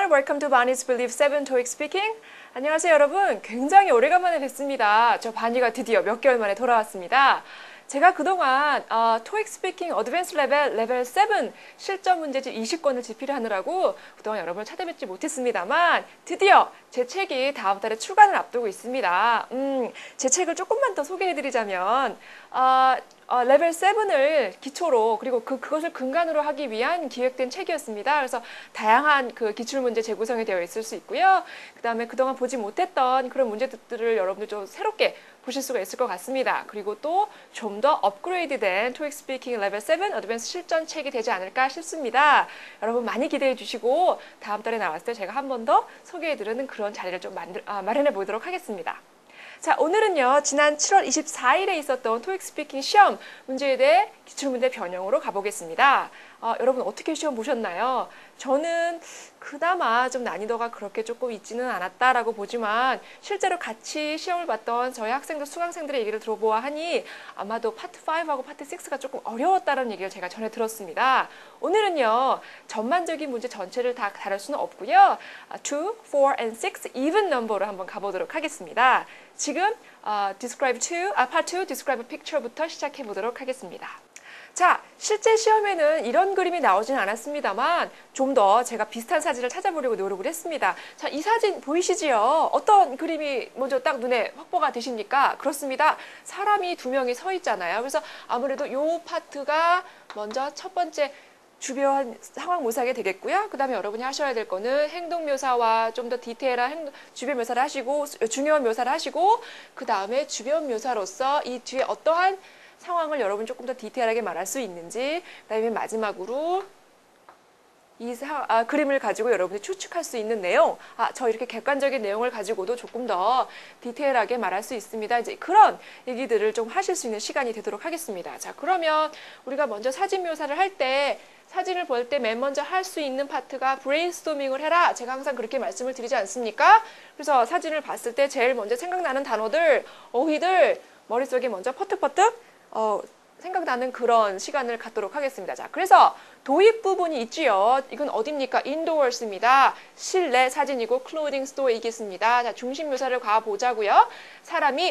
everyone. Welcome to Bunny's Believe 7 TOEIC Speaking. 안녕하세요, 여러분. 굉장히 오래간만에 뵙습니다. 저 바니가 드디어 몇 개월 만에 돌아왔습니다. 제가 그동안 TOEIC Speaking Advanced 레벨 7 실전 문제집 20권을 집필을 하느라고 그동안 여러분을 찾아뵙지 못했습니다만 드디어 제 책이 다음 달에 출간을 앞두고 있습니다. 제 책을 조금만 더 소개해드리자면 레벨 7을 기초로 그리고 그것을 근간으로 하기 위한 기획된 책이었습니다. 그래서 다양한 그 기출문제 재구성이 되어 있을 수 있고요. 그 다음에 그동안 보지 못했던 그런 문제들을 여러분들 좀 새롭게 보실 수가 있을 것 같습니다. 그리고 또 좀 더 업그레이드된 TOEIC Speaking 레벨 7 어드밴스 실전 책이 되지 않을까 싶습니다. 여러분 많이 기대해 주시고 다음 달에 나왔을 때 제가 한 번 더 소개해 드리는 그런 자리를 좀 마련해 보도록 하겠습니다. 자, 오늘은요, 지난 7월 24일에 있었던 TOEIC 스피킹 시험 문제에 대해 기출문제 변형으로 가보겠습니다. 여러분 어떻게 시험 보셨나요? 저는 그나마 좀 난이도가 그렇게 조금 있지는 않았다라고 보지만 실제로 같이 시험을 봤던 저희 학생들, 수강생들의 얘기를 들어보아하니 아마도 파트 5하고 파트 6가 조금 어려웠다는 얘기를 제가 전해 들었습니다. 오늘은요, 전반적인 문제 전체를 다 다룰 수는 없고요. 2, 4, and 6 even number로 한번 가보도록 하겠습니다. 지금 describe 2, part 2, describe picture부터 시작해 보도록 하겠습니다. 자, 실제 시험에는 이런 그림이 나오진 않았습니다만 좀 더 제가 비슷한 사진을 찾아보려고 노력을 했습니다. 자, 이 사진 보이시지요? 어떤 그림이 먼저 딱 눈에 확보가 되십니까? 그렇습니다. 사람이 두 명이 서 있잖아요. 그래서 아무래도 요 파트가 먼저 첫 번째 주변 상황 묘사하게 되겠고요. 그 다음에 여러분이 하셔야 될 거는 행동 묘사와 좀 더 디테일한 주변 묘사를 하시고 중요한 묘사를 하시고 그 다음에 주변 묘사로서 이 뒤에 어떠한 상황을 여러분 조금 더 디테일하게 말할 수 있는지 그 다음에 마지막으로 이 그림을 가지고 여러분이 추측할 수 있는 내용 저 이렇게 객관적인 내용을 가지고도 조금 더 디테일하게 말할 수 있습니다. 이제 그런 얘기들을 좀 하실 수 있는 시간이 되도록 하겠습니다. 자, 그러면 우리가 먼저 사진 묘사를 할 때 사진을 볼 때 맨 먼저 할 수 있는 파트가 브레인스토밍을 해라. 제가 항상 그렇게 말씀을 드리지 않습니까? 그래서 사진을 봤을 때 제일 먼저 생각나는 단어들, 어휘들 머릿속에 먼저 퍼뜩퍼뜩 생각나는 그런 시간을 갖도록 하겠습니다. 자, 그래서 도입 부분이 있지요. 이건 어디입니까? indoors입니다. 실내 사진이고 clothing store이겠습니다. 자, 중심 묘사를 가보자고요.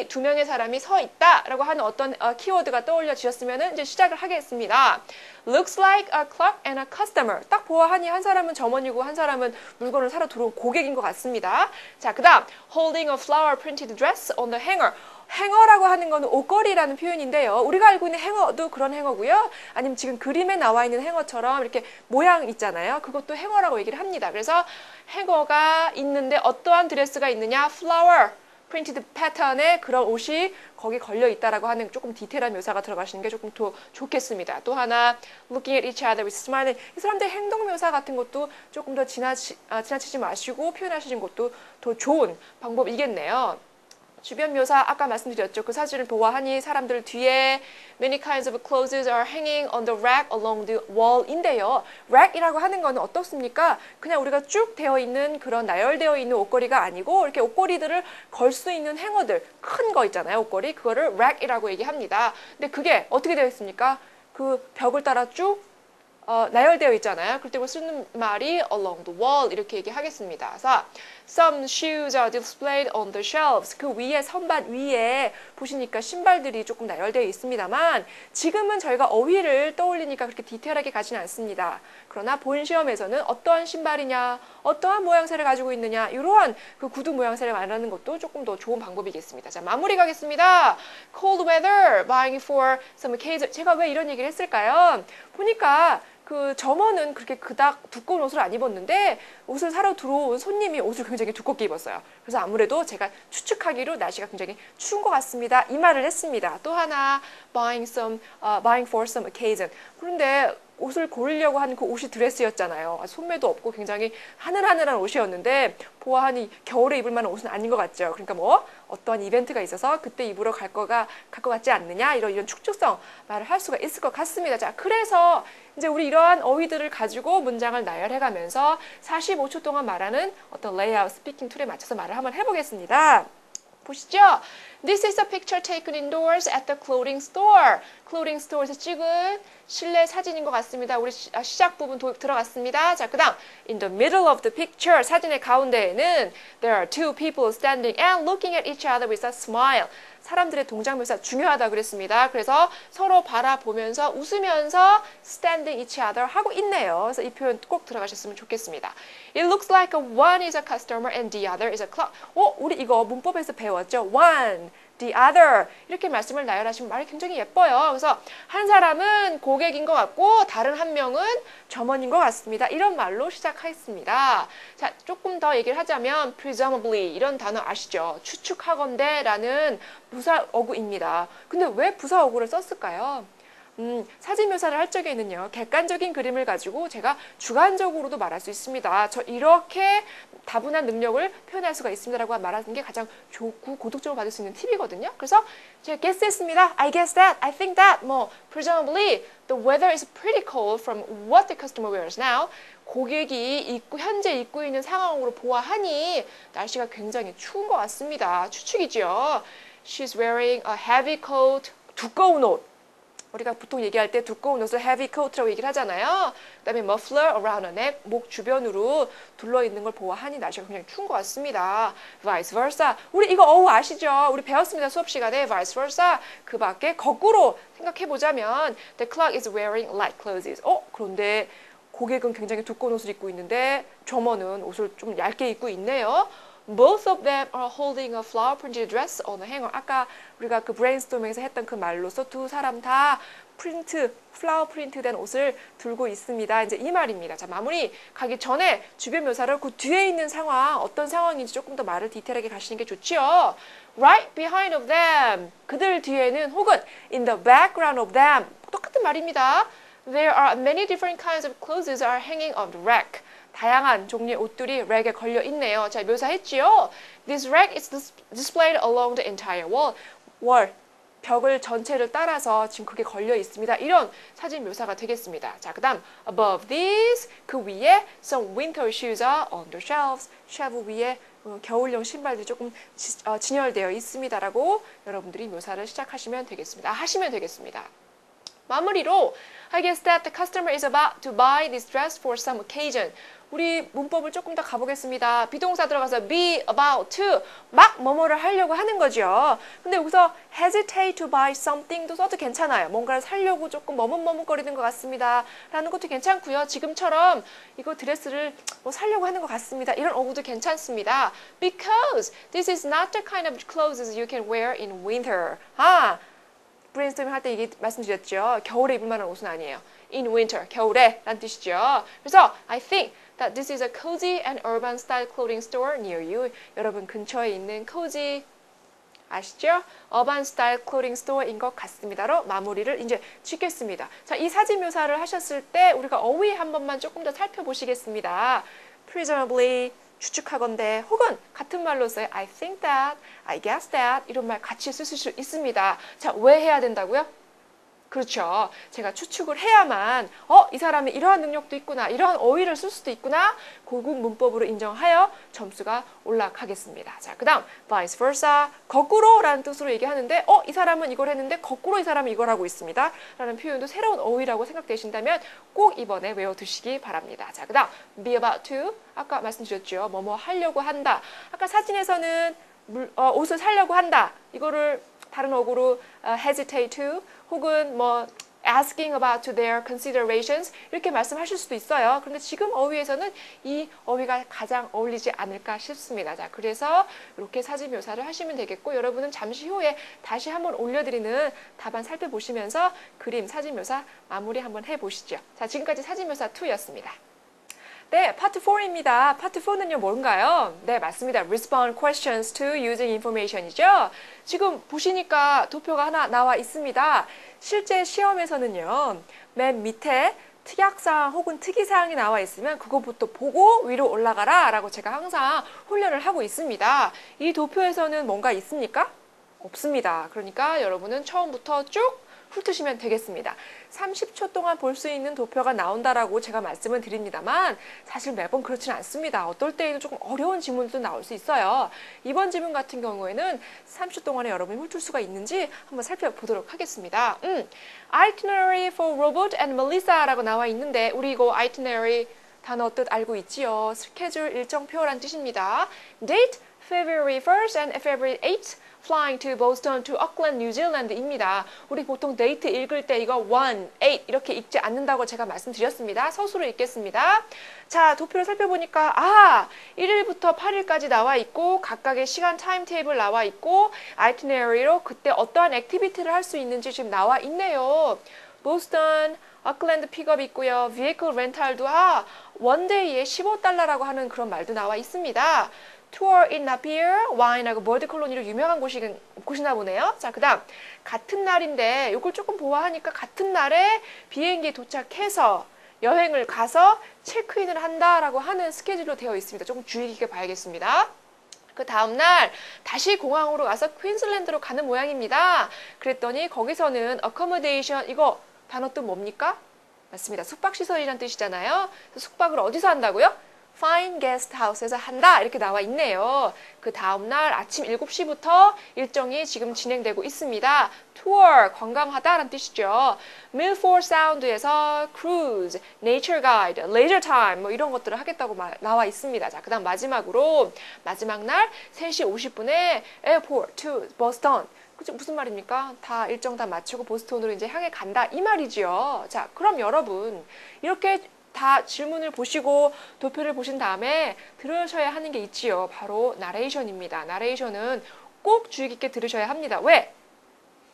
두 명의 사람이 서 있다라고 하는 어떤 키워드가 떠올려지셨으면 이제 시작을 하겠습니다. Looks like a clerk and a customer. 딱 보아하니 한 사람은 점원이고 한 사람은 물건을 사러 들어온 고객인 것 같습니다. 자, 그 다음 holding a flower printed dress on the hanger. 행어라고 하는 거는 옷걸이라는 표현인데요. 우리가 알고 있는 행어도 그런 행어고요. 아니면 지금 그림에 나와 있는 행어처럼 이렇게 모양 있잖아요. 그것도 행어라고 얘기를 합니다. 그래서 행어가 있는데 어떠한 드레스가 있느냐? flower, printed pattern의 그런 옷이 거기 걸려 있다라고 하는 조금 디테일한 묘사가 들어가시는 게 조금 더 좋겠습니다. 또 하나, looking at each other with smiling. 이 사람들의 행동 묘사 같은 것도 조금 더 지나치지 마시고 표현하시는 것도 더 좋은 방법이겠네요. 주변 묘사 아까 말씀드렸죠. 그 사진을 보아하니 사람들 뒤에 many kinds of clothes are hanging on the rack along the wall인데요. rack이라고 하는 거는 어떻습니까? 그냥 우리가 쭉 되어 있는 그런 나열되어 있는 옷걸이가 아니고 이렇게 옷걸이들을 걸 수 있는 행어들 큰 거 있잖아요. 옷걸이 그거를 rack이라고 얘기합니다. 근데 그게 어떻게 되어 있습니까? 그 벽을 따라 쭉 나열되어 있잖아요. 그럴 때 쓰는 말이 along the wall 이렇게 얘기하겠습니다. 그래서 some shoes are displayed on the shelves. 그 위에 선반 위에 보시니까 신발들이 조금 나열되어 있습니다만 지금은 저희가 어휘를 떠올리니까 그렇게 디테일하게 가지는 않습니다. 그러나 본 시험에서는 어떠한 신발이냐, 어떠한 모양새를 가지고 있느냐 이러한 그 구두 모양새를 말하는 것도 조금 더 좋은 방법이겠습니다. 자, 마무리 가겠습니다. Cold weather, buying for some occasion. 제가 왜 이런 얘기를 했을까요? 보니까 그 점원은 그렇게 그닥 두꺼운 옷을 안 입었는데 옷을 사러 들어온 손님이 옷을 굉장히 두껍게 입었어요. 그래서 아무래도 제가 추측하기로 날씨가 굉장히 추운 것 같습니다. 이 말을 했습니다. 또 하나 buying for some occasion. 그런데 옷을 고르려고 하는 그 옷이 드레스였잖아요. 소매도 없고 굉장히 하늘하늘한 옷이었는데 보아하니 겨울에 입을 만한 옷은 아닌 것 같죠. 그러니까 뭐 어떠한 이벤트가 있어서 그때 입으러 갈 것 같지 않느냐 이런 축축성 말을 할 수가 있을 것 같습니다. 자, 그래서 이제 우리 이러한 어휘들을 가지고 문장을 나열해가면서 45초 동안 말하는 어떤 레이아웃 스피킹 툴에 맞춰서 말을 한번 해보겠습니다. 보시죠. This is a picture taken indoors at the clothing store. clothing store에서 찍은 실내 사진인 것 같습니다. 우리 시작 부분 들어갔습니다. 자, 그 다음 in the middle of the picture, 사진의 가운데에는 there are two people standing and looking at each other with a smile. 사람들의 동작 묘사 중요하다 그랬습니다. 그래서 서로 바라보면서 웃으면서 standing each other 하고 있네요. 그래서 이 표현 꼭 들어가셨으면 좋겠습니다. It looks like one is a customer and the other is a clerk. 우리 이거 문법에서 배웠죠? One, the other 이렇게 말씀을 나열하시면 말이 굉장히 예뻐요. 그래서 한 사람은 고객인 것 같고 다른 한 명은 점원인 것 같습니다. 이런 말로 시작하겠습니다. 자, 조금 더 얘기를 하자면 presumably 이런 단어 아시죠? 추측하건대 라는 부사 어구입니다. 근데 왜 부사 어구를 썼을까요? 사진 묘사를 할 적에는요, 객관적인 그림을 가지고 제가 주관적으로도 말할 수 있습니다. 저 이렇게 다분한 능력을 표현할 수가 있습니다라고 말하는 게 가장 좋고 고득점을 받을 수 있는 팁이거든요. 그래서 제가 guess했습니다. I guess that, I think that, presumably the weather is pretty cold from what the customer wears now. 고객이 현재 입고 있는 상황으로 보아하니 날씨가 굉장히 추운 것 같습니다. 추측이죠. She's wearing a heavy coat, 두꺼운 옷. 우리가 보통 얘기할 때 두꺼운 옷을 heavy coat라고 얘기를 하잖아요. 그 다음에 muffler around her neck, 목 주변으로 둘러있는 걸 보아하니 날씨가 굉장히 추운 것 같습니다. vice versa. 우리 이거 어우 아시죠? 우리 배웠습니다. 수업 시간에 vice versa. 그 밖에 거꾸로 생각해보자면 the clerk is wearing light clothes. 그런데 고객은 굉장히 두꺼운 옷을 입고 있는데 점원은 옷을 좀 얇게 입고 있네요. Both of them are holding a flower printed dress on a hanger. 아까 우리가 그 브레인스토밍에서 했던 그 말로서 두 사람 다 플라워 프린트된 옷을 들고 있습니다. 이제 이 말입니다. 자, 마무리 가기 전에 주변 묘사를 그 뒤에 있는 상황, 어떤 상황인지 조금 더 말을 디테일하게 가시는 게 좋지요. Right behind of them. 그들 뒤에는 혹은 in the background of them. 똑같은 말입니다. There are many different kinds of clothes are hanging on the rack. 다양한 종류의 옷들이 랙에 걸려 있네요. 자, 묘사했지요. This rack is displayed along the entire wall. 벽을 전체를 따라서 지금 그게 걸려 있습니다. 이런 사진 묘사가 되겠습니다. 자, 그 다음 above these, 그 위에 some winter shoes are on the shelves. 쉘프 위에 겨울용 신발들이 조금 진열되어 있습니다라고 여러분들이 묘사를 시작하시면 되겠습니다. 하시면 되겠습니다. 마무리로 I guess that the customer is about to buy this dress for some occasion. 우리 문법을 조금 더 가보겠습니다. 비동사 들어가서 be about to 막 뭐뭐를 하려고 하는 거죠. 근데 여기서 hesitate to buy something도 써도 괜찮아요. 뭔가를 사려고 조금 머뭇머뭇거리는 것 같습니다. 라는 것도 괜찮고요. 지금처럼 이거 드레스를 사려고 하는 것 같습니다. 이런 어구도 괜찮습니다. Because this is not the kind of clothes you can wear in winter. 브레인스토밍 할 때 얘기 말씀드렸죠. 겨울에 입을 만한 옷은 아니에요. In winter, 겨울에 라는 뜻이죠. 그래서 I think that this is a cozy and urban style clothing store near you. 여러분 근처에 있는 cozy 아시죠? urban style clothing store인 것 같습니다로 마무리를 이제 짓겠습니다. 자, 이 사진 묘사를 하셨을 때 우리가 어휘 한 번만 조금 더 살펴보시겠습니다. presumably 추측하건대 혹은 같은 말로서의 I think that, I guess that 이런 말 같이 쓰실 수 있습니다. 자, 왜 해야 된다고요? 그렇죠. 제가 추측을 해야만 이 사람이 이러한 능력도 있구나, 이러한 어휘를 쓸 수도 있구나, 고급 문법으로 인정하여 점수가 올라가겠습니다. 자, 그 다음 vice versa, 거꾸로 라는 뜻으로 얘기하는데 이 사람은 이걸 했는데 거꾸로 이 사람은 이걸 하고 있습니다. 라는 표현도 새로운 어휘라고 생각되신다면 꼭 이번에 외워두시기 바랍니다. 자, 그 다음 be about to, 아까 말씀드렸죠. 뭐뭐 하려고 한다. 아까 사진에서는 옷을 사려고 한다. 이거를 다른 어구로 hesitate to 혹은 asking about their considerations 이렇게 말씀하실 수도 있어요. 그런데 지금 어휘에서는 이 어휘가 가장 어울리지 않을까 싶습니다. 자, 그래서 이렇게 사진 묘사를 하시면 되겠고 여러분은 잠시 후에 다시 한번 올려드리는 답안 살펴보시면서 그림, 사진 묘사 마무리 한번 해보시죠. 자, 지금까지 사진 묘사 2였습니다. 네, 파트 4입니다. 파트 4는요, 뭔가요? 네, 맞습니다. Respond questions to using information이죠. 지금 보시니까 도표가 하나 나와 있습니다. 실제 시험에서는요, 맨 밑에 특약사항 혹은 특이사항이 나와 있으면 그거부터 보고 위로 올라가라 라고 제가 항상 훈련을 하고 있습니다. 이 도표에서는 뭔가 있습니까? 없습니다. 그러니까 여러분은 처음부터 쭉 훑으시면 되겠습니다. 30초 동안 볼 수 있는 도표가 나온다라고 제가 말씀을 드립니다만 사실 매번 그렇지는 않습니다. 어떨 때에는 조금 어려운 지문도 나올 수 있어요. 이번 지문 같은 경우에는 30초 동안에 여러분이 훑을 수가 있는지 한번 살펴보도록 하겠습니다. Itinerary for Robert and Melissa라고 나와 있는데 우리 이거 itinerary 단어 뜻 알고 있지요. 스케줄 일정표란 뜻입니다. Date February 1st and February 8th flying to Boston to Auckland, New Zealand입니다. 우리 보통 데이트 읽을 때 이거 1, 8 이렇게 읽지 않는다고 제가 말씀드렸습니다. 서술을 읽겠습니다. 자, 도표를 살펴보니까 1일부터 8일까지 나와 있고 각각의 시간 타임테이블 나와 있고 아이티너리로 그때 어떠한 액티비티를 할 수 있는지 지금 나와 있네요. 보스턴, 어클랜드 픽업 있고요. 비에이클 렌탈도 원데이에 $15라고 하는 그런 말도 나와 있습니다. 투어 인 나피어, 와인하고 버드 콜로니로 유명한 곳이나 보네요. 자, 그 다음 같은 날인데 이걸 조금 보아하니까 같은 날에 비행기에 도착해서 여행을 가서 체크인을 한다라고 하는 스케줄로 되어 있습니다. 조금 주의 깊게 봐야겠습니다. 그 다음날 다시 공항으로 가서 퀸즐랜드로 가는 모양입니다. 그랬더니 거기서는 accommodation 이거 단어 뜻 뭡니까? 맞습니다. 숙박시설이란 뜻이잖아요. 숙박을 어디서 한다고요? Fine Guest House에서 한다 이렇게 나와 있네요. 그 다음날 아침 7시부터 일정이 지금 진행되고 있습니다. Tour, 관광하다라는 뜻이죠. Milford Sound에서 Cruise, Nature Guide, Leisure Time 뭐 이런 것들을 하겠다고 나와 있습니다. 자, 그 다음 마지막으로 마지막 날 3시 50분에 Airport to Boston 그치, 무슨 말입니까? 다 일정 다 마치고 보스턴으로 이제 향해 간다 이 말이지요. 자, 그럼 여러분 이렇게 다 질문을 보시고 도표를 보신 다음에 들으셔야 하는 게 있지요. 바로 나레이션입니다. 나레이션은 꼭 주의 깊게 들으셔야 합니다. 왜?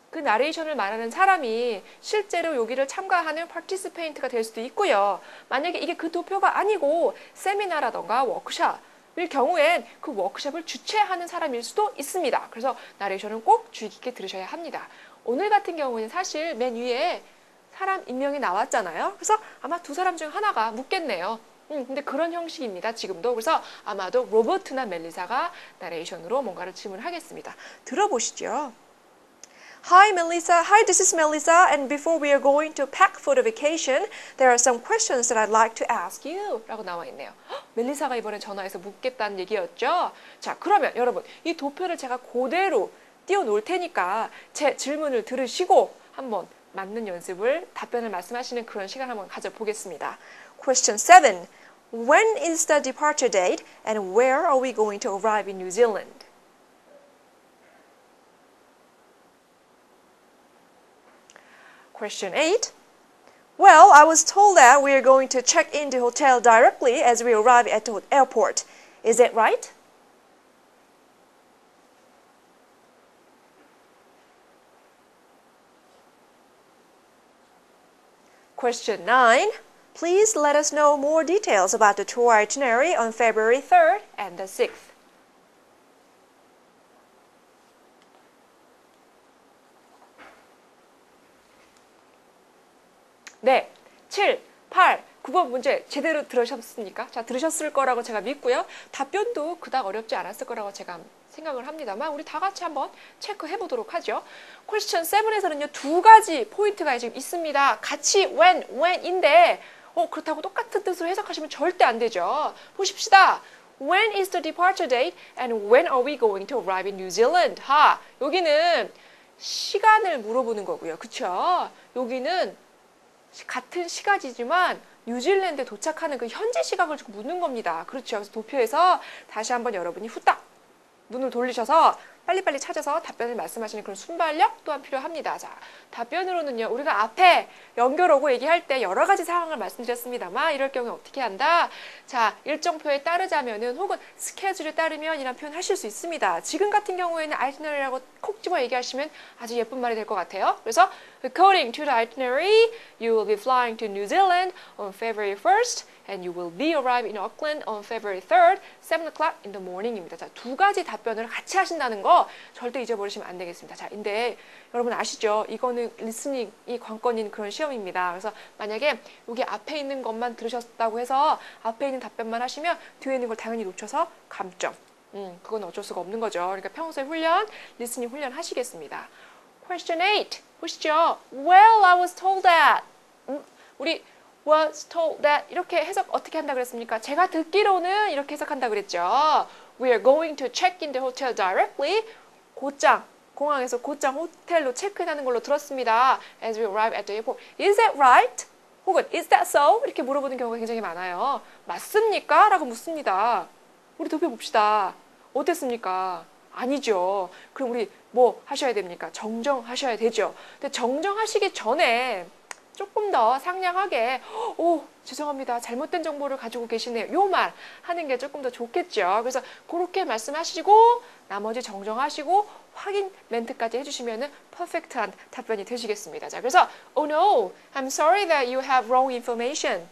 그 나레이션을 말하는 사람이 실제로 여기를 참가하는 파티시페인트가 될 수도 있고요. 만약에 이게 그 도표가 아니고 세미나라던가 워크숍일 경우엔 그 워크숍을 주최하는 사람일 수도 있습니다. 그래서 나레이션은 꼭 주의 깊게 들으셔야 합니다. 오늘 같은 경우는 사실 맨 위에 사람 인명이 나왔잖아요. 그래서 아마 두 사람 중 하나가 묻겠네요. 근데 그런 형식입니다. 지금도. 그래서 아마도 로버트나 멜리사가 나레이션으로 뭔가를 질문을 하겠습니다. 들어보시죠. Hi Melissa, hi this is Melissa and before we are going to pack for the vacation there are some questions that I'd like to ask you 라고 나와 있네요. 멜리사가 이번에 전화해서 묻겠다는 얘기였죠. 자, 그러면 여러분 이 도표를 제가 그대로 띄워놓을 테니까 제 질문을 들으시고 한번 맞는 연습을 답변을 말씀하시는 그런 시간 한번 가져보겠습니다. Question 7. When is the departure date and where are we going to arrive in New Zealand? Question 8. Well, I was told that we are going to check in the hotel directly as we arrive at the airport. Is that right? Question 9. Please let us know more details about the tour itinerary on February 3rd and the 6th. 네, 7, 8, 9번 문제 제대로 들으셨습니까? 자, 들으셨을 거라고 제가 믿고요. 답변도 그닥 어렵지 않았을 거라고 제가 생각을 합니다만 우리 다 같이 한번 체크해 보도록 하죠. Question 7에서는요. 두 가지 포인트가 지금 있습니다. 같이 when인데 그렇다고 똑같은 뜻으로 해석하시면 절대 안 되죠. 보십시다. When is the departure date and when are we going to arrive in New Zealand? 여기는 시간을 물어보는 거고요. 그쵸? 여기는 같은 시각이지만 뉴질랜드에 도착하는 그 현재 시각을 좀 묻는 겁니다. 그렇죠. 그래서 도표에서 다시 한번 여러분이 후딱 눈을 돌리셔서 빨리빨리 찾아서 답변을 말씀하시는 그런 순발력 또한 필요합니다. 자, 답변으로는요. 우리가 앞에 연결하고 얘기할 때 여러 가지 상황을 말씀드렸습니다만 이럴 경우에 어떻게 한다? 자, 일정표에 따르자면은 혹은 스케줄에 따르면 이란 표현 하실 수 있습니다. 지금 같은 경우에는 아이티너리라고 콕 집어 얘기하시면 아주 예쁜 말이 될 것 같아요. 그래서 according to the itinerary, you will be flying to New Zealand on February 1st and you will be arriving in Auckland on February 3rd, 7 o'clock in the morning입니다. 자, 두 가지 답변을 같이 하신다는 거 절대 잊어버리시면 안 되겠습니다. 자, 근데 여러분 아시죠? 이거는 리스닝이 관건인 그런 시험입니다. 그래서 만약에 여기 앞에 있는 것만 들으셨다고 해서 앞에 있는 답변만 하시면 뒤에 있는 걸 당연히 놓쳐서 감점. 그건 어쩔 수가 없는 거죠. 그러니까 평소에 훈련, 리스닝 훈련 하시겠습니다. Question 8 보시죠. Well, I was told that. 우리 was told that 이렇게 해석 어떻게 한다 그랬습니까? 제가 듣기로는 이렇게 해석한다 그랬죠. We are going to check in the hotel directly. 곧장 공항에서 곧장 호텔로 체크인하는 걸로 들었습니다. As we arrive at the airport. Is that right? 혹은 Is that so? 이렇게 물어보는 경우가 굉장히 많아요. 맞습니까? 라고 묻습니다. 우리 도표봅시다. 어땠습니까? 아니죠. 그럼 우리 뭐 하셔야 됩니까? 정정하셔야 되죠. 근데 정정하시기 전에 조금 더 상냥하게 오 죄송합니다. 잘못된 정보를 가지고 계시네요. 요 말 하는 게 조금 더 좋겠죠. 그래서 그렇게 말씀하시고 나머지 정정하시고 확인 멘트까지 해주시면 퍼펙트한 답변이 되시겠습니다. 자, 그래서 Oh no, I'm sorry that you have wrong information.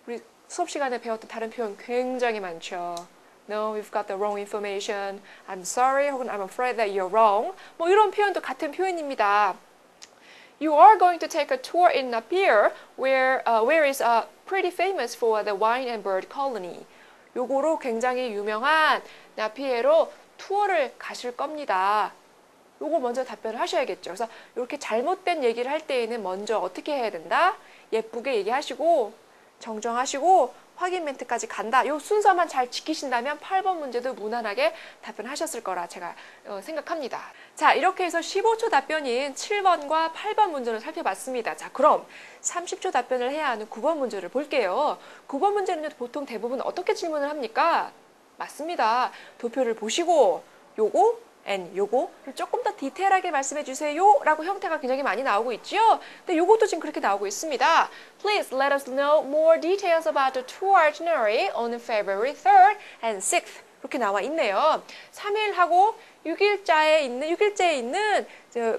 우리 수업 시간에 배웠던 다른 표현 굉장히 많죠. No, you've got the wrong information. I'm sorry 혹은 I'm afraid that you're wrong. 뭐 이런 표현도 같은 표현입니다. You are going to take a tour in Napier, where is pretty famous for the wine and bird colony. 요거로 굉장히 유명한 나피에로 투어를 가실 겁니다. 요거 먼저 답변을 하셔야겠죠. 그래서 이렇게 잘못된 얘기를 할 때에는 먼저 어떻게 해야 된다? 예쁘게 얘기하시고 정정하시고 확인 멘트까지 간다. 요 순서만 잘 지키신다면 8번 문제도 무난하게 답변하셨을 거라 제가 생각합니다. 자, 이렇게 해서 15초 답변인 7번과 8번 문제를 살펴봤습니다. 자, 그럼 30초 답변을 해야 하는 9번 문제를 볼게요. 9번 문제는 보통 대부분 어떻게 질문을 합니까? 맞습니다. 도표를 보시고 요거 and 요거를 조금 더 디테일하게 말씀해 주세요 라고 형태가 굉장히 많이 나오고 있죠. 근데 요것도 지금 그렇게 나오고 있습니다. Please let us know more details about the tour itinerary on February 3rd and 6th. 이렇게 나와 있네요. 3일하고 6일째에 있는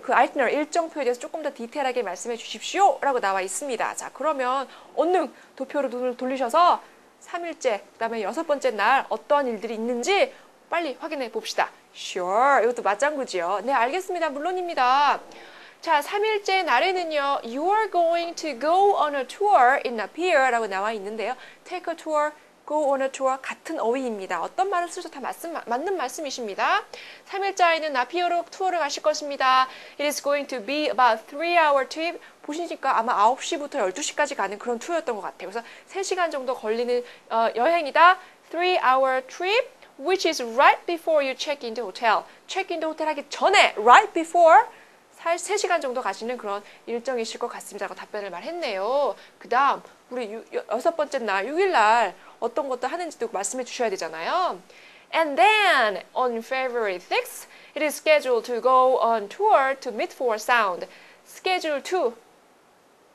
그 itinerary 일정표에 대해서 조금 더 디테일하게 말씀해 주십시오 라고 나와 있습니다. 자, 그러면 얼른 도표로 눈을 돌리셔서 3일째, 그 다음에 6번째 날 어떤 일들이 있는지 빨리 확인해 봅시다. Sure. 이것도 맞장구지요. 네, 알겠습니다. 물론입니다. 자, 3일째 날에는요. You are going to go on a tour in Napier 라고 나와 있는데요. Take a tour, go on a tour 같은 어휘입니다. 어떤 말을 쓰셔도 다 맞는 말씀이십니다. 3일째에는 나피어로 투어를 가실 것입니다. It is going to be about 3-hour trip. 보시니까 아마 9시부터 12시까지 가는 그런 투어였던 것 같아요. 그래서 3시간 정도 걸리는 여행이다. 3-hour trip. Which is right before you check in the hotel. check in the hotel 하기 전에 right before 3시간 정도 가시는 그런 일정이실 것 같습니다. 라고 답변을 말했네요. 그 다음 우리 6번째 날 6일 날 어떤 것도 하는지도 말씀해 주셔야 되잖아요. And then on February 6th, it is scheduled to go on tour to Midford Sound. Schedule to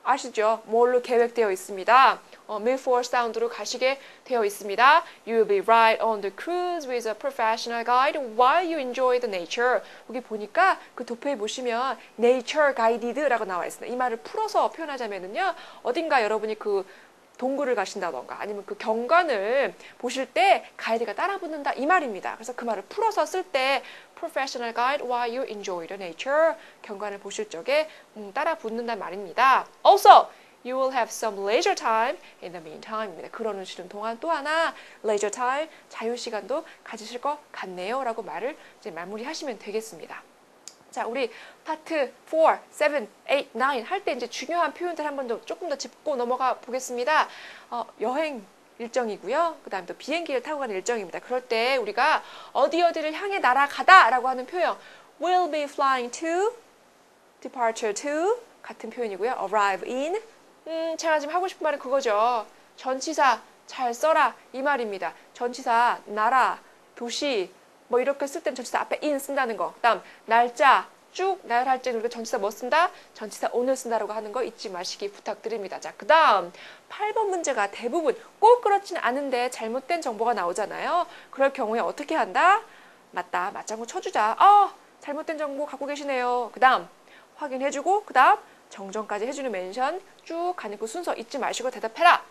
아시죠? 뭘로 계획되어 있습니다. Midford Sound로 가시게 되어 있습니다. You will be right on the cruise with a professional guide while you enjoy the nature. 여기 보니까 그 도표에 보시면 nature guided라고 나와 있습니다. 이 말을 풀어서 표현하자면은요. 어딘가 여러분이 그 동굴을 가신다던가 아니면 그 경관을 보실 때 가이드가 따라 붙는다 이 말입니다. 그래서 그 말을 풀어서 쓸 때 professional guide while you enjoy the nature 경관을 보실 적에 따라 붙는단 말입니다. Also, you will have some leisure time in the meantime. 그러시는 동안 또 하나 leisure time 자유 시간도 가지실 것 같네요. 라고 말을 이제 마무리하시면 되겠습니다. 자, 우리 파트 4, 7, 8, 9 할 때 이제 중요한 표현들 한번 더 조금 더 짚고 넘어가 보겠습니다. 여행 일정이고요. 그 다음에 또 비행기를 타고 가는 일정입니다. 그럴 때 우리가 어디를 향해 날아가다 라고 하는 표현 will be flying to, departure to 같은 표현이고요. arrive in 제가 지금 하고 싶은 말은 그거죠. 전치사 잘 써라 이 말입니다. 전치사 나라, 도시 뭐 이렇게 쓸 때는 전치사 앞에 in 쓴다는 거. 그다음 날짜 쭉 나열할 때 우리가 전치사 뭐 쓴다? 전치사 on을 쓴다라고 하는 거 잊지 마시기 부탁드립니다. 자, 그다음 8번 문제가 대부분 꼭 그렇지는 않은데 잘못된 정보가 나오잖아요. 그럴 경우에 어떻게 한다? 맞다. 맞장구 쳐주자. 잘못된 정보 갖고 계시네요. 그다음 확인해주고 그다음 정정까지 해주는 멘션 쭉 가는 그 순서 잊지 마시고 대답해라.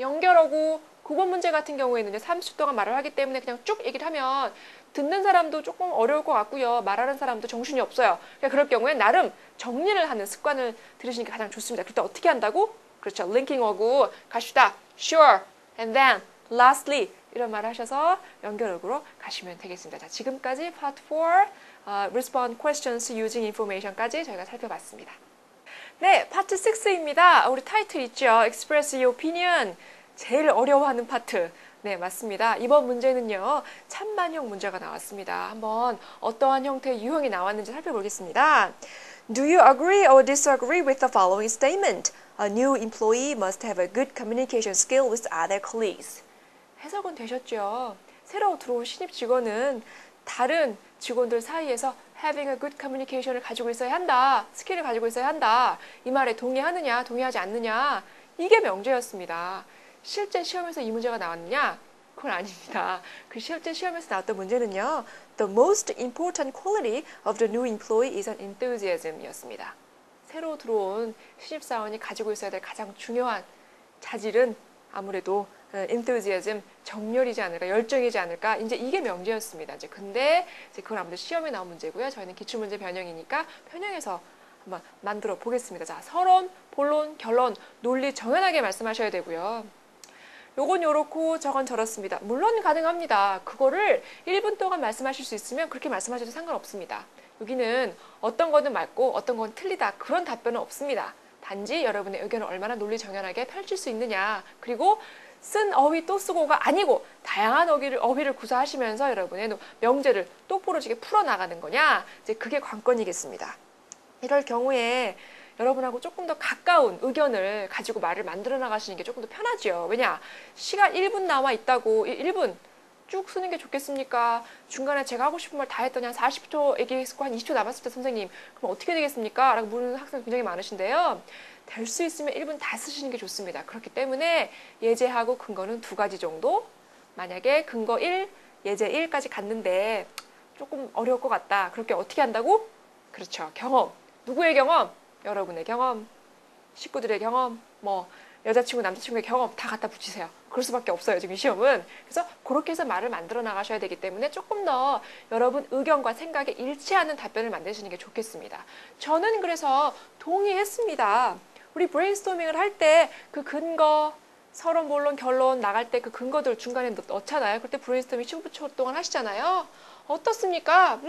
연결하고 9번 문제 같은 경우에는 30초 동안 말을 하기 때문에 그냥 쭉 얘기를 하면 듣는 사람도 조금 어려울 것 같고요. 말하는 사람도 정신이 없어요. 그러니까 그럴 경우에 나름 정리를 하는 습관을 들으시는 게 가장 좋습니다. 그럴 때 어떻게 한다고? 그렇죠. 링킹하고 갑시다. Sure. And then lastly, 이런 말 하셔서 연결어구로 가시면 되겠습니다. 자, 지금까지 Part 4 Respond Questions Using Information까지 저희가 살펴봤습니다. 네, 파트 6입니다. 우리 타이틀 있죠? Express your opinion. 제일 어려워하는 파트. 네, 맞습니다. 이번 문제는요, 찬반형 문제가 나왔습니다. 한번 어떠한 형태의 유형이 나왔는지 살펴보겠습니다. Do you agree or disagree with the following statement? A new employee must have a good communication skill with other colleagues. 해석은 되셨죠? 새로 들어온 신입 직원은 다른 직원들 사이에서 having a good communication을 가지고 있어야 한다. 스킬을 가지고 있어야 한다. 이 말에 동의하느냐, 동의하지 않느냐. 이게 명제였습니다. 실제 시험에서 이 문제가 나왔느냐? 그건 아닙니다. 그 실제 시험에서 나왔던 문제는요. The most important quality of the new employee is an enthusiasm 이었습니다. 새로 들어온 신입사원이 가지고 있어야 될 가장 중요한 자질은 아무래도 enthusiasm, 정열이지 않을까, 열정이지 않을까. 이제 이게 명제였습니다. 근데 그건 아무래도 시험에 나온 문제고요. 저희는 기출문제 변형이니까 변형해서 한번 만들어 보겠습니다. 자, 서론, 본론, 결론, 논리 정연하게 말씀하셔야 되고요. 요건 요렇고 저건 저렇습니다. 물론 가능합니다. 그거를 1분 동안 말씀하실 수 있으면 그렇게 말씀하셔도 상관없습니다. 여기는 어떤 거는 맞고 어떤 건 틀리다. 그런 답변은 없습니다. 단지 여러분의 의견을 얼마나 논리 정연하게 펼칠 수 있느냐. 그리고 쓴 어휘 또 쓰고가 아니고 다양한 어휘를 구사하시면서 여러분의 명제를 똑부러지게 풀어나가는 거냐. 이제 그게 관건이겠습니다. 이럴 경우에 여러분하고 조금 더 가까운 의견을 가지고 말을 만들어 나가시는 게 조금 더 편하죠. 왜냐? 시간 1분 남아 있다고 1분 쭉 쓰는 게 좋겠습니까? 중간에 제가 하고 싶은 말 다 했더니 한 40초 얘기했고 한 20초 남았을 때 선생님 그럼 어떻게 되겠습니까? 라고 물는 학생 굉장히 많으신데요. 될 수 있으면 1분 다 쓰시는 게 좋습니다. 그렇기 때문에 예제하고 근거는 2가지 정도. 만약에 근거 1, 예제 1까지 갔는데 조금 어려울 것 같다. 그렇게 어떻게 한다고? 그렇죠. 경험. 누구의 경험? 여러분의 경험, 식구들의 경험, 뭐 여자친구, 남자친구의 경험 다 갖다 붙이세요. 그럴 수밖에 없어요. 지금 시험은. 그래서 그렇게 해서 말을 만들어 나가셔야 되기 때문에 조금 더 여러분 의견과 생각에 일치하는 답변을 만드시는 게 좋겠습니다. 저는 그래서 동의했습니다. 우리 브레인스토밍을 할 때 그 근거, 서론, 본론, 결론 나갈 때 그 근거들 중간에 넣잖아요. 그때 브레인스토밍 15초 동안 하시잖아요. 어떻습니까?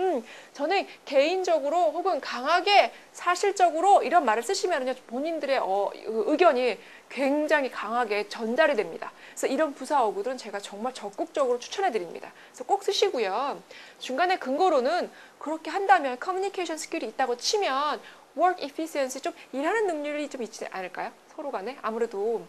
저는 개인적으로 혹은 강하게 사실적으로 이런 말을 쓰시면요 본인들의 의견이 굉장히 강하게 전달이 됩니다. 그래서 이런 부사 어구들은 제가 정말 적극적으로 추천해 드립니다. 그래서 꼭 쓰시고요. 중간에 근거로는 그렇게 한다면 커뮤니케이션 스킬이 있다고 치면 work efficiency 좀 일하는 능률이 좀 있지 않을까요? 서로 간에 아무래도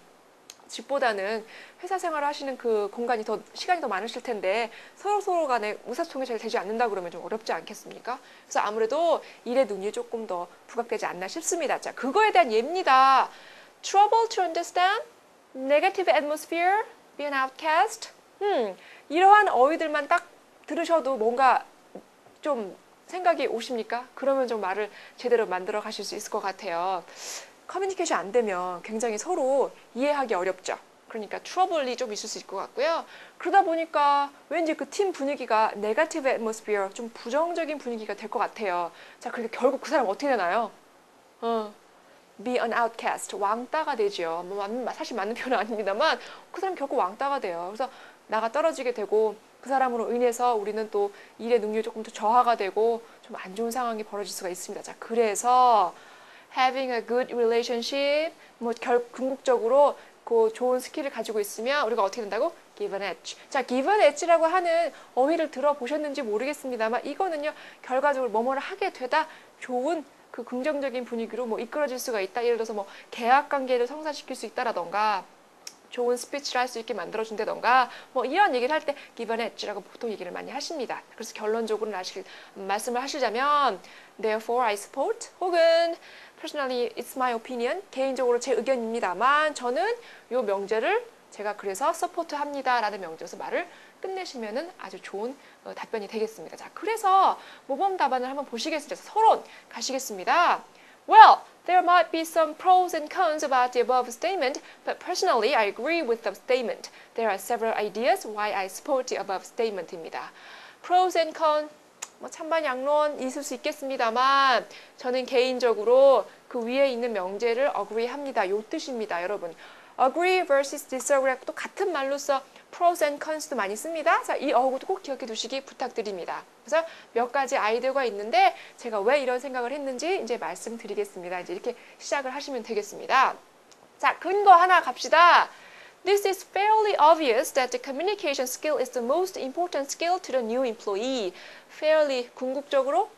집보다는 회사 생활을 하시는 그 공간이 시간이 더 많으실 텐데 서로 간에 의사소통이 잘 되지 않는다 그러면 좀 어렵지 않겠습니까? 그래서 아무래도 일의 능률이 조금 더 부각되지 않나 싶습니다. 자, 그거에 대한 예입니다. Trouble to understand, negative atmosphere, be an outcast. 이러한 어휘들만 딱 들으셔도 뭔가 좀 생각이 오십니까? 그러면 좀 말을 제대로 만들어 가실 수 있을 것 같아요. 커뮤니케이션 안 되면 굉장히 서로 이해하기 어렵죠. 그러니까 트러블이 좀 있을 수 있을 것 같고요. 그러다 보니까 왠지 그 팀 분위기가 네거티브 애트모스피어, 좀 부정적인 분위기가 될 것 같아요. 자, 그러니까 결국 그 사람 어떻게 되나요? be an outcast, 왕따가 되죠. 사실 맞는 표현은 아닙니다만 그 사람 결국 왕따가 돼요. 그래서 나가 떨어지게 되고 그 사람으로 인해서 우리는 또 일의 능률이 조금 더 저하가 되고 좀 안 좋은 상황이 벌어질 수가 있습니다. 자, 그래서 having a good relationship, 궁극적으로 그 좋은 스킬을 가지고 있으면 우리가 어떻게 된다고? give an edge. 자, give an edge라고 하는 어휘를 들어보셨는지 모르겠습니다만 이거는요, 결과적으로 뭐뭐를 하게 되다 좋은 그 긍정적인 분위기로 이끌어질 수가 있다. 예를 들어서 계약 관계를 성사시킬 수 있다라던가 좋은 스피치를 할 수 있게 만들어준다던가 이런 얘기를 할 때 give an edge라고 보통 얘기를 많이 하십니다. 그래서 결론적으로 말씀을 하시자면 therefore I support 혹은 personally it's my opinion 개인적으로 제 의견입니다만 저는 이 명제를 제가 그래서 서포트합니다 라는 명제에서 말을 끝내시면은 아주 좋은 답변이 되겠습니다. 자, 그래서 모범 답안을 한번 보시겠습니다. 서론 가시겠습니다. Well, there might be some pros and cons about the above statement, but personally I agree with the statement. There are several ideas why I support the above statement입니다. Pros and cons, 찬반 양론 있을 수 있겠습니다만 저는 개인적으로 그 위에 있는 명제를 agree 합니다. 요 뜻입니다, 여러분. agree versus disagree 또 같은 말로써 pros and cons도 많이 씁니다. 자, 이 어구도 꼭 기억해 두시기 부탁드립니다. 그래서 몇 가지 아이디어가 있는데 제가 왜 이런 생각을 했는지 이제 말씀드리겠습니다. 이제 이렇게 시작을 하시면 되겠습니다. 자, 근거 하나 갑시다. This is fairly obvious that the communication skill is the most important skill to the new employee. Fairly, 궁극적으로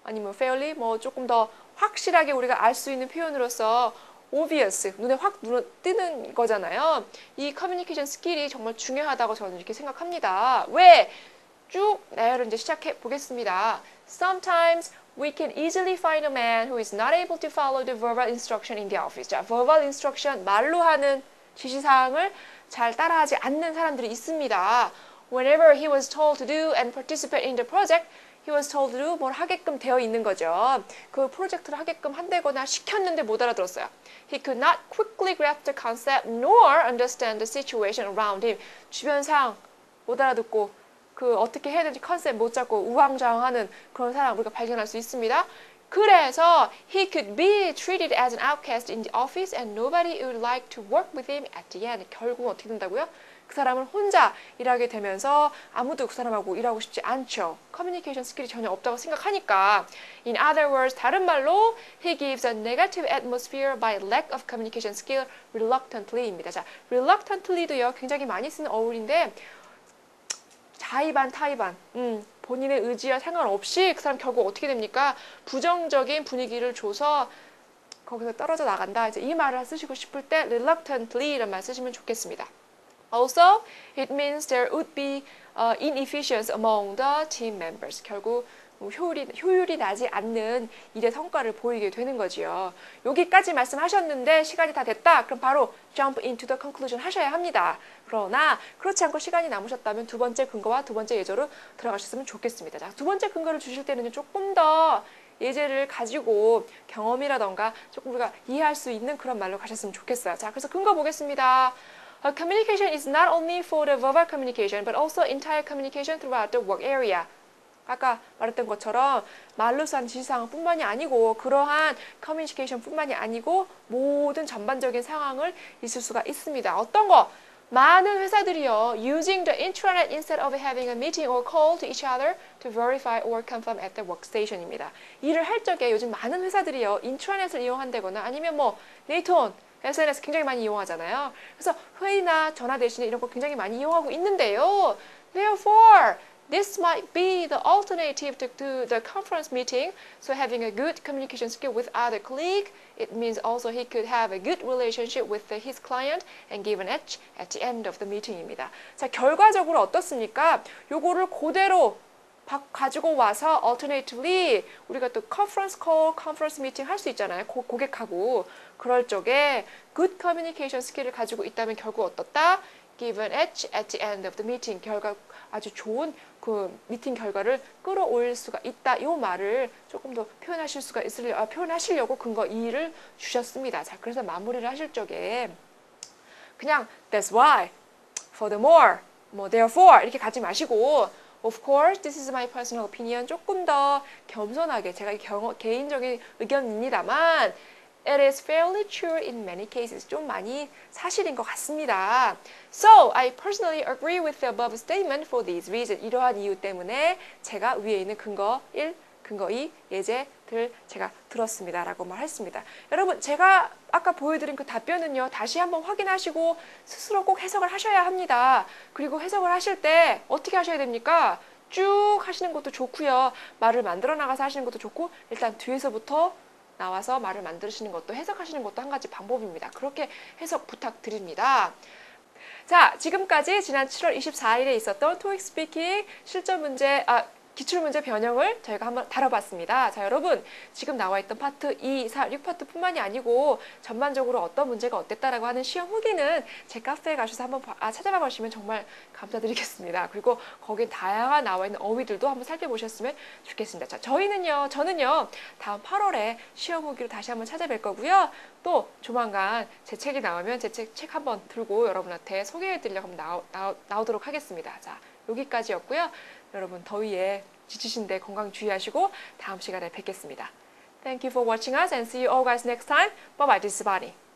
아니면 fairly 뭐 조금 더 확실하게 우리가 알 수 있는 표현으로서 obvious, 눈에 확 뜨는 거잖아요. 이 커뮤니케이션 스킬이 정말 중요하다고 저는 이렇게 생각합니다. 왜? 쭉 나열을 이제 시작해 보겠습니다. Sometimes we can easily find a man who is not able to follow the verbal instruction in the office. 자, verbal instruction, 말로 하는 지시사항을 잘 따라하지 않는 사람들이 있습니다. Whenever he was told to do and participate in the project, he was told to do 뭘 하게끔 되어 있는 거죠. 그 프로젝트를 하게끔 한다거나 시켰는데 못 알아들었어요. He could not quickly grasp the concept nor understand the situation around him. 주변 상황 못 알아듣고 그 어떻게 해야 되는지 컨셉 못 잡고 우왕좌왕하는 그런 사람 우리가 발견할 수 있습니다. 그래서 he could be treated as an outcast in the office and nobody would like to work with him at the end. 결국은 어떻게 된다고요? 그 사람은 혼자 일하게 되면서 아무도 그 사람하고 일하고 싶지 않죠. 커뮤니케이션 스킬이 전혀 없다고 생각하니까. In other words, 다른 말로 he gives a negative atmosphere by lack of communication skill reluctantly입니다. 자, reluctantly도요 굉장히 많이 쓰는 어울인데 자의반 타의반 본인의 의지와 상관없이 그 사람 결국 어떻게 됩니까? 부정적인 분위기를 줘서 거기서 떨어져 나간다. 이제 이 말을 쓰시고 싶을 때 reluctantly 이런 말 쓰시면 좋겠습니다. Also, it means there would be inefficiency among the team members. 결국 효율이 나지 않는 일의 성과를 보이게 되는 거지요. 여기까지 말씀하셨는데 시간이 다 됐다. 그럼 바로 jump into the conclusion 하셔야 합니다. 그러나 그렇지 않고 시간이 남으셨다면 두 번째 근거와 두 번째 예제로 들어가셨으면 좋겠습니다. 자, 두 번째 근거를 주실 때는 조금 더 예제를 가지고 경험이라던가 조금 우리가 이해할 수 있는 그런 말로 가셨으면 좋겠어요. 자, 그래서 근거 보겠습니다. Communication is not only for the verbal communication, but also entire communication throughout the work area. 아까 말했던 것처럼 말로서 한 지시사항뿐만이 아니고 그러한 커뮤니케이션뿐만이 아니고 모든 전반적인 상황을 있을 수가 있습니다. 어떤 거? 많은 회사들이요. using the intranet instead of having a meeting or call to each other to verify or confirm at the workstation입니다. 일을 할 적에 요즘 많은 회사들이요. 인트라넷을 이용한다거나 아니면 뭐 네이트온 SNS 굉장히 많이 이용하잖아요. 그래서 회의나 전화 대신에 이런 거 굉장히 많이 이용하고 있는데요. Therefore, this might be the alternative to the conference meeting. So having a good communication skill with other colleague, it means also he could have a good relationship with his client and give an edge at the end of the meeting입니다. 자, 결과적으로 어떻습니까? 요거를 그대로 가지고 와서 alternatively 우리가 또 conference call, conference meeting 할 수 있잖아요. 고객하고. 그럴 적에 good communication skill을 가지고 있다면 결국 어떻다? Give an edge at the end of the meeting. 결과 아주 좋은 그 미팅 결과를 끌어올릴 수가 있다. 이 말을 조금 더 표현하시려고 근거 2를 주셨습니다. 자, 그래서 마무리를 하실 적에 그냥 that's why, furthermore, 뭐 therefore 이렇게 가지 마시고 Of course, this is my personal opinion. 조금 더 겸손하게 제가 개인적인 의견입니다만 It is fairly true in many cases. 좀 많이 사실인 것 같습니다. So, I personally agree with the above statement for these reasons. 이러한 이유 때문에 제가 위에 있는 근거 1, 근거 2 예제들 제가 들었습니다. 라고 말했습니다. 여러분, 제가 아까 보여드린 그 답변은요. 다시 한번 확인하시고 스스로 꼭 해석을 하셔야 합니다. 그리고 해석을 하실 때 어떻게 하셔야 됩니까? 쭉 하시는 것도 좋고요. 말을 만들어 나가서 하시는 것도 좋고 일단 뒤에서부터 나와서 말을 만드시는 것도 해석하시는 것도 한 가지 방법입니다. 그렇게 해석 부탁드립니다. 자, 지금까지 지난 7월 24일에 있었던 토익 스피킹 실전 문제, 기출문제 변형을 저희가 한번 다뤄봤습니다. 자, 여러분 지금 나와 있던 파트 2, 4, 6파트뿐만이 아니고 전반적으로 어떤 문제가 어땠다라고 하는 시험 후기는 제 카페에 가셔서 한번 찾아봐 보시면 정말 감사드리겠습니다. 그리고 거기에 다양한 나와 있는 어휘들도 한번 살펴보셨으면 좋겠습니다. 자, 저는요 다음 8월에 시험 후기로 다시 한번 찾아뵐 거고요. 또 조만간 제 책이 나오면 제 책 한번 들고 여러분한테 소개해드리려고 한번 나오도록 하겠습니다. 자, 여기까지였고요. 여러분 더위에 지치신데 건강 주의하시고 다음 시간에 뵙겠습니다. Thank you for watching us and see you all guys next time. Bye bye. This is Bonnie.